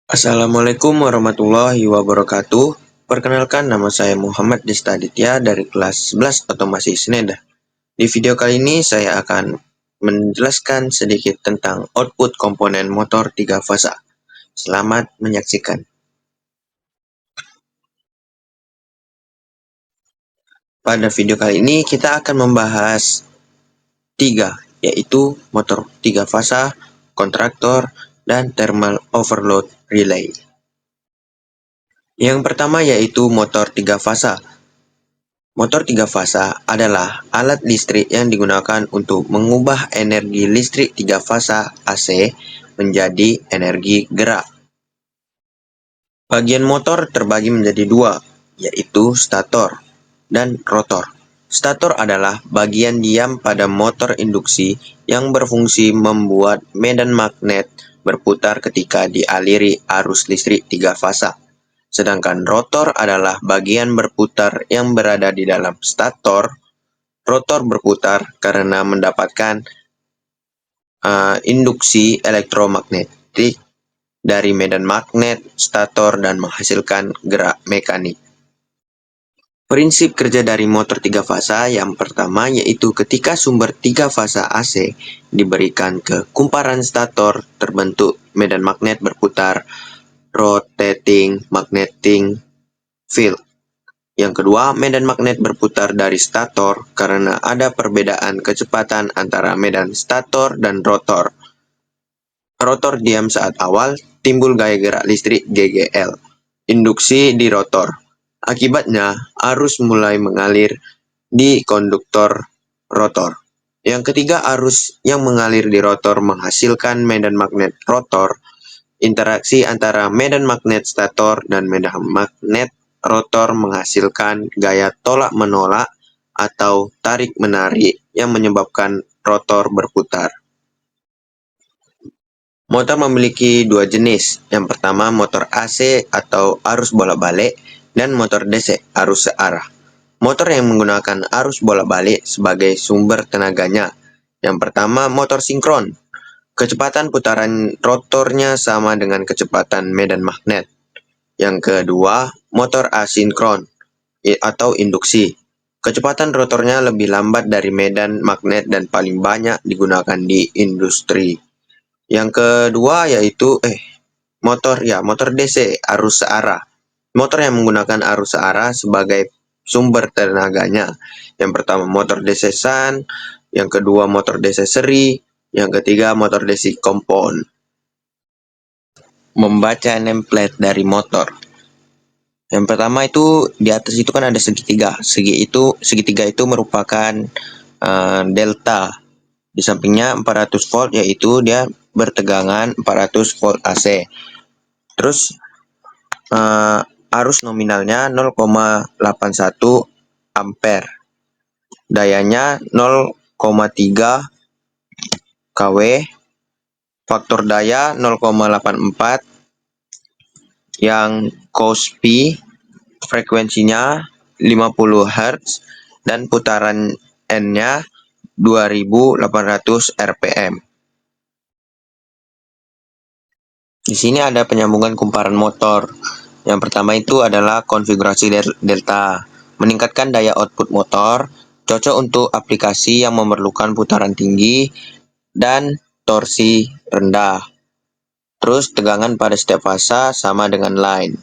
Assalamualaikum warahmatullahi wabarakatuh. Perkenalkan, nama saya Muhammad Desta Aditya dari kelas 11 Otomasi Seneda. Di video kali ini saya akan menjelaskan sedikit tentang output komponen motor 3 fasa. Selamat menyaksikan. Pada video kali ini kita akan membahas 3, yaitu motor 3 fasa, kontraktor, dan thermal overload relay. Yang pertama yaitu motor 3 fasa. Motor 3 fasa adalah alat listrik yang digunakan untuk mengubah energi listrik 3 fasa AC menjadi energi gerak. Bagian motor terbagi menjadi dua, yaitu stator dan rotor. Stator adalah bagian diam pada motor induksi yang berfungsi membuat medan magnet berputar ketika dialiri arus listrik 3 fasa. Sedangkan rotor adalah bagian berputar yang berada di dalam stator. Rotor berputar karena mendapatkan induksi elektromagnetik dari medan magnet stator dan menghasilkan gerak mekanik. Prinsip kerja dari motor 3 fasa yang pertama yaitu ketika sumber 3 fasa AC diberikan ke kumparan stator, terbentuk medan magnet berputar, rotating magnetic field. Yang kedua, medan magnet berputar dari stator karena ada perbedaan kecepatan antara medan stator dan rotor. Rotor diam saat awal, timbul gaya gerak listrik GGL. Induksi di rotor. Akibatnya, arus mulai mengalir di konduktor rotor. Yang ketiga, arus yang mengalir di rotor menghasilkan medan magnet rotor. Interaksi antara medan magnet stator dan medan magnet rotor menghasilkan gaya tolak-menolak atau tarik-menarik yang menyebabkan rotor berputar. Motor memiliki dua jenis. Yang pertama motor AC atau arus bolak-balik dan motor DC arus searah. Motor yang menggunakan arus bolak-balik sebagai sumber tenaganya. Yang pertama motor sinkron. Kecepatan putaran rotornya sama dengan kecepatan medan magnet. Yang kedua, motor asinkron atau induksi. Kecepatan rotornya lebih lambat dari medan magnet dan paling banyak digunakan di industri. Yang kedua yaitu motor DC arus searah. Motor yang menggunakan arus searah sebagai sumber tenaganya. Yang pertama motor DC shunt, yang kedua motor DC seri, yang ketiga motor DC compound. Membaca nameplate dari motor. Yang pertama itu di atas itu kan ada segitiga. Segitiga itu merupakan delta. Di sampingnya 400 volt yaitu dia bertegangan 400 volt AC. Terus arus nominalnya 0,81 ampere. Dayanya 0,3 kW. Faktor daya 0,84. Yang cospi frekuensinya 50 Hz dan putaran N-nya 2800 rpm. Di sini ada penyambungan kumparan motor. Yang pertama itu adalah konfigurasi delta. Meningkatkan daya output motor, cocok untuk aplikasi yang memerlukan putaran tinggi dan torsi rendah. Terus tegangan pada setiap fasa sama dengan line.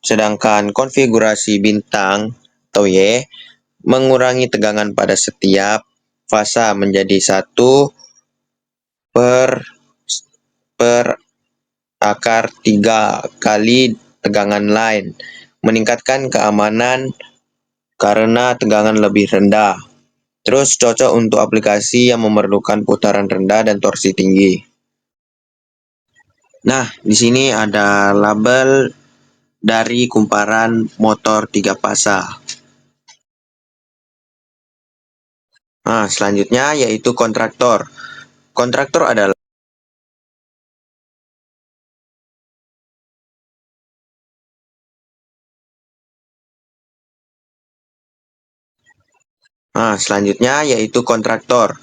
Sedangkan konfigurasi bintang atau Y mengurangi tegangan pada setiap fasa menjadi 1 per akar 3 kali tegangan line. Meningkatkan keamanan karena tegangan lebih rendah. Terus cocok untuk aplikasi yang memerlukan putaran rendah dan torsi tinggi. Nah, di sini ada label dari kumparan motor 3 fasa. Nah, selanjutnya yaitu kontraktor. Kontraktor adalah kontraktor.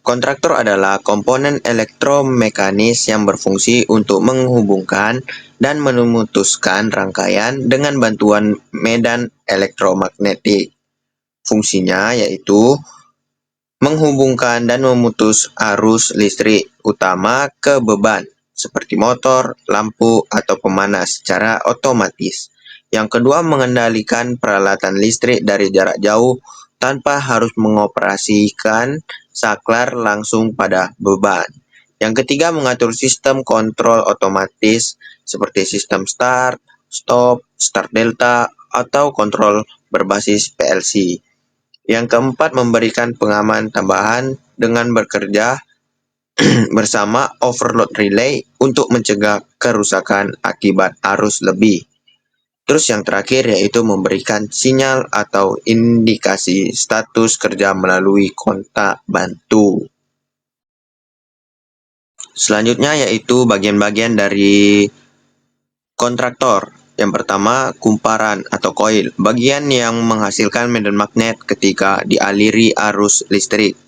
Kontraktor adalah komponen elektromekanis yang berfungsi untuk menghubungkan dan memutuskan rangkaian dengan bantuan medan elektromagnetik. Fungsinya yaitu menghubungkan dan memutus arus listrik utama ke beban, seperti motor, lampu, atau pemanas secara otomatis. Yang kedua, mengendalikan peralatan listrik dari jarak jauh tanpa harus mengoperasikan saklar langsung pada beban. Yang ketiga, mengatur sistem kontrol otomatis seperti sistem start, stop, start delta, atau kontrol berbasis PLC. Yang keempat, memberikan pengaman tambahan dengan bekerja bersama overload relay untuk mencegah kerusakan akibat arus lebih. Terus yang terakhir yaitu memberikan sinyal atau indikasi status kerja melalui kontak bantu. Selanjutnya yaitu bagian-bagian dari kontraktor. Yang pertama, kumparan atau koil, bagian yang menghasilkan medan magnet ketika dialiri arus listrik.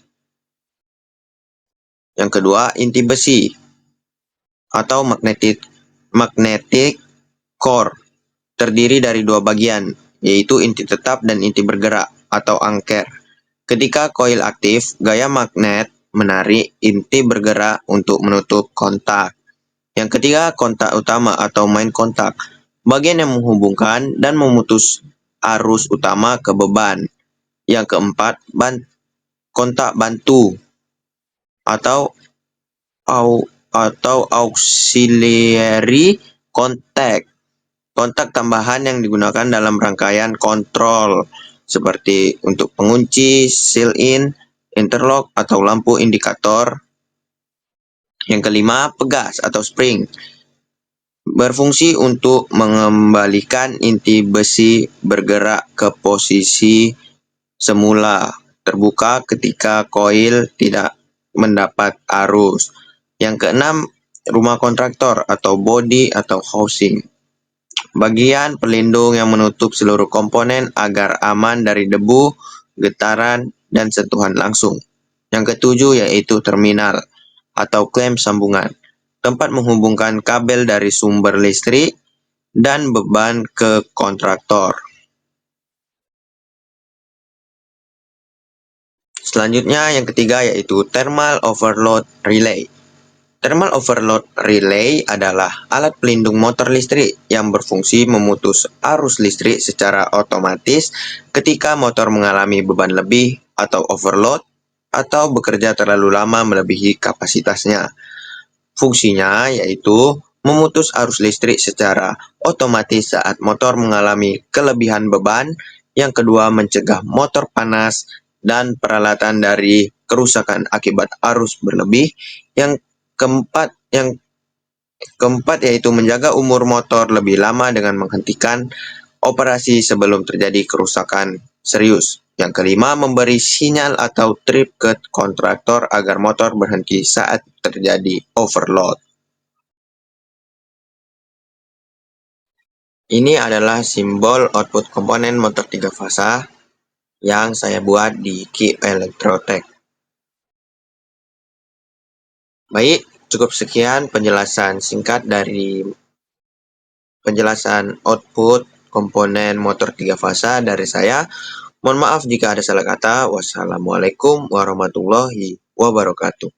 Yang kedua, inti besi atau magnetic core, terdiri dari dua bagian, yaitu inti tetap dan inti bergerak atau angker. Ketika koil aktif, gaya magnet menarik inti bergerak untuk menutup kontak. Yang ketiga, kontak utama atau main kontak, bagian yang menghubungkan dan memutus arus utama ke beban. Yang keempat, kontak bantu atau auxiliary contact, kontak tambahan yang digunakan dalam rangkaian kontrol seperti untuk pengunci, seal in, interlock, atau lampu indikator. Yang kelima, pegas atau spring, berfungsi untuk mengembalikan inti besi bergerak ke posisi semula terbuka ketika koil tidak mendapat arus. Yang keenam, rumah kontraktor atau body atau housing, bagian pelindung yang menutup seluruh komponen agar aman dari debu, getaran, dan sentuhan langsung. Yang ketujuh yaitu terminal atau klem sambungan, tempat menghubungkan kabel dari sumber listrik dan beban ke kontraktor. Selanjutnya yang ketiga yaitu thermal overload relay. Thermal overload relay adalah alat pelindung motor listrik yang berfungsi memutus arus listrik secara otomatis ketika motor mengalami beban lebih atau overload atau bekerja terlalu lama melebihi kapasitasnya. Fungsinya yaitu memutus arus listrik secara otomatis saat motor mengalami kelebihan beban. Yang kedua, mencegah motor panas dan peralatan dari kerusakan akibat arus berlebih. Yang keempat yaitu menjaga umur motor lebih lama dengan menghentikan operasi sebelum terjadi kerusakan serius. Yang kelima, memberi sinyal atau trip ke kontraktor agar motor berhenti saat terjadi overload. Ini adalah simbol output komponen motor 3 fasa yang saya buat di Ki Elektrotech. Baik, cukup sekian penjelasan singkat dari penjelasan output komponen motor 3 fasa dari saya. Mohon maaf jika ada salah kata. Wassalamualaikum warahmatullahi wabarakatuh.